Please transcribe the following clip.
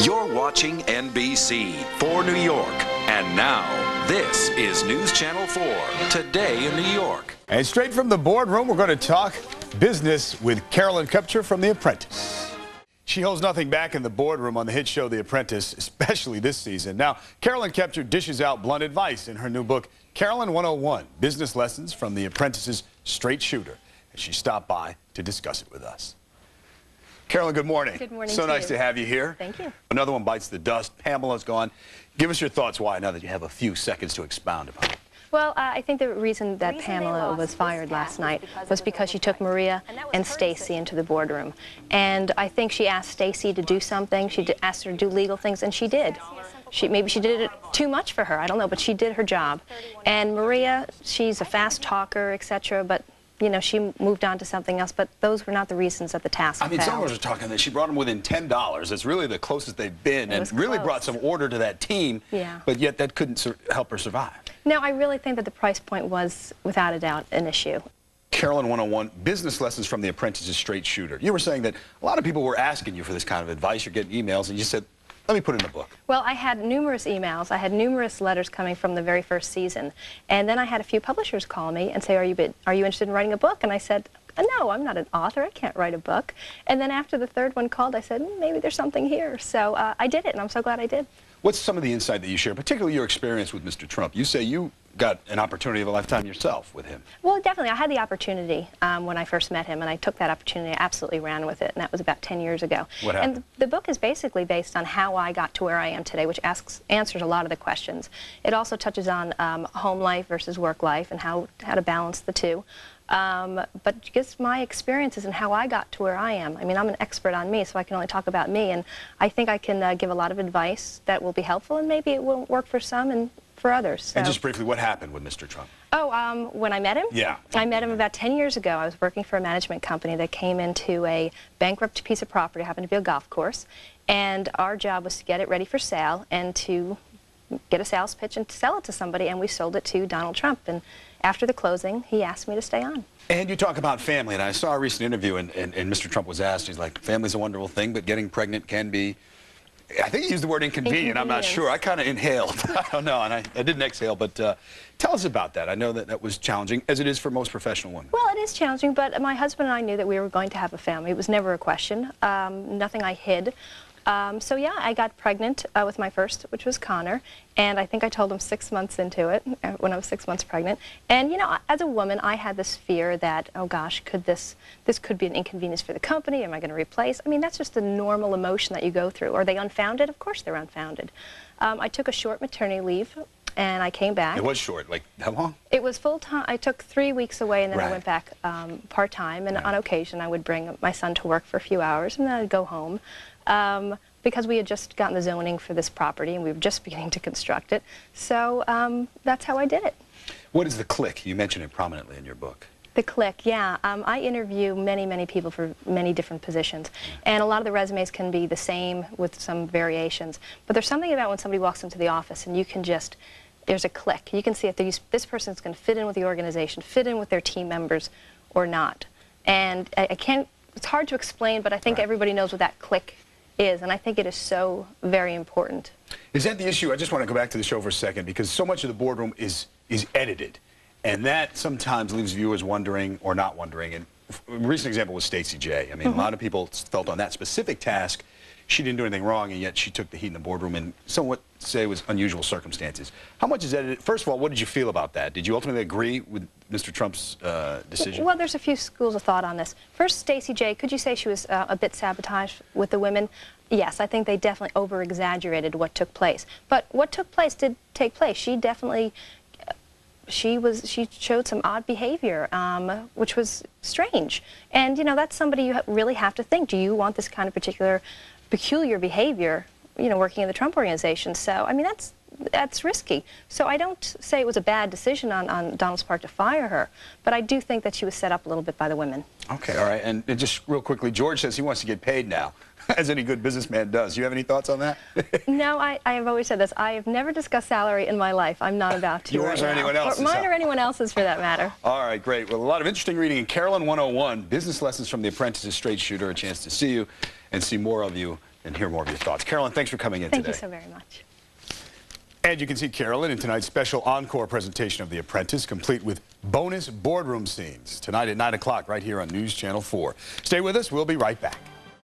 You're watching NBC for New York. And now, this is News Channel 4, Today in New York. And straight from the boardroom, we're going to talk business with Carolyn Kupcher from The Apprentice. She holds nothing back in the boardroom on the hit show The Apprentice, especially this season. Now, Carolyn Kupcher dishes out blunt advice in her new book, Carolyn 101, Business Lessons from The Apprentice's Straight Shooter. And she stopped by to discuss it with us. Carolyn, good morning. Good morning. So nice to have you here. Thank you. Another one bites the dust. Pamela's gone. Give us your thoughts why, now that you have a few seconds to expound upon it. Well, I think the reason that Pamela was fired last night was because she took Maria and Stacy into the boardroom. And I think she asked Stacy to do something. She asked her to do legal things, and she did. Maybe she did it too much for her. I don't know, but she did her job. And Maria, she's a fast talker, etc., but you know, she moved on to something else, but those were not the reasons that the task failed. I mean, some of us are talking that she brought them within $10. It's really the closest they've been, and really brought some order to that team, but yet that couldn't help her survive. No, I really think that the price point was, without a doubt, an issue. Carolyn 101, Business Lessons from The Apprentice's Straight Shooter. You were saying that a lot of people were asking you for this kind of advice. You're getting emails, and you said, let me put it in a book. Well, I had numerous emails. I had numerous letters coming from the very first season. And then I had a few publishers call me and say, are you interested in writing a book? And I said, no, I'm not an author. I can't write a book. And then after the third one called, I said, maybe there's something here. So I did it, and I'm so glad I did. What's some of the insight that you share, particularly your experience with Mr. Trump? You say you got an opportunity of a lifetime yourself with him. Well, definitely. I had the opportunity when I first met him, and I took that opportunity. I absolutely ran with it, and that was about 10 years ago. What happened? And the book is basically based on how I got to where I am today, which answers a lot of the questions. It also touches on home life versus work life and how to balance the two. But just my experiences and how I got to where I am. I mean, I'm an expert on me, so I can only talk about me, and I think I can give a lot of advice that will be helpful, and maybe it won't work for some and for others. So. And just briefly, what happened with Mr. Trump? Oh, when I met him? Yeah. I met him about 10 years ago. I was working for a management company that came into a bankrupt piece of property, happened to be a golf course, and our job was to get it ready for sale and to get a sales pitch and to sell it to somebody, and we sold it to Donald Trump. And after the closing, he asked me to stay on. And you talk about family, and I saw a recent interview, and Mr. Trump was asked, he's like, family's a wonderful thing, but getting pregnant can be, I think he used the word inconvenient. I'm not sure. I kind of inhaled. I don't know, and I didn't exhale, but tell us about that. I know that that was challenging, as it is for most professional women. Well, it is challenging, but my husband and I knew that we were going to have a family. It was never a question, nothing I hid. So yeah, I got pregnant with my first, which was Connor, and I think I told him 6 months into it, when I was 6 months pregnant. And you know, as a woman, I had this fear that, oh gosh, this could be an inconvenience for the company. Am I going to replace? I mean, that's just the normal emotion that you go through. Are they unfounded? Of course they're unfounded. I took a short maternity leave, and I came back. It was short. Like, how long? It was full-time. I took 3 weeks away, and then I went back part-time, and on occasion I would bring my son to work for a few hours, and then I'd go home. Because we had just gotten the zoning for this property, and we were just beginning to construct it. So that's how I did it. What is the click? You mention it prominently in your book. The click, yeah. I interview many people for many different positions. And a lot of the resumes can be the same with some variations. But there's something about when somebody walks into the office and you can just, there's a click. You can see if this person's going to fit in with the organization, fit in with their team members or not. And I can't, it's hard to explain, but I think everybody knows what that click is, and I think it is so very important. Is that the issue? I just want to go back to the show for a second, because so much of the boardroom is edited, and that sometimes leaves viewers wondering or not wondering. And a recent example was Stacey J. I mean, a lot of people felt on that specific task she didn't do anything wrong, and yet she took the heat in the boardroom in somewhat, say, it was unusual circumstances. How much is edited? First of all, what did you feel about that? Did you ultimately agree with Mr. Trump's decision? Well, there's a few schools of thought on this. First, Stacey J., could you say she was a bit sabotaged with the women? Yes, I think they definitely over-exaggerated what took place. But what took place did take place. She definitely, she showed some odd behavior, which was strange. And, you know, that's somebody you really have to think. Do you want this kind of peculiar behavior, you know, working in the Trump organization? So, I mean, that's risky. So I don't say it was a bad decision on Donald's part to fire her, but I do think that she was set up a little bit by the women. Okay, all right. And just real quickly, George says he wants to get paid now, as any good businessman does. Do you have any thoughts on that? No, I have always said this. I have never discussed salary in my life. I'm not about to. Yours or anyone else's? Or mine or anyone else's, for that matter. All right, great. Well, a lot of interesting reading in Carolyn 101, Business Lessons from The Apprentice's Straight Shooter. A chance to see you and see more of you and hear more of your thoughts. Carolyn, thanks for coming in Thank today. you so very much. And you can see Carolyn in tonight's special encore presentation of The Apprentice, complete with bonus boardroom scenes, tonight at 9 o'clock right here on News Channel 4. Stay with us. We'll be right back.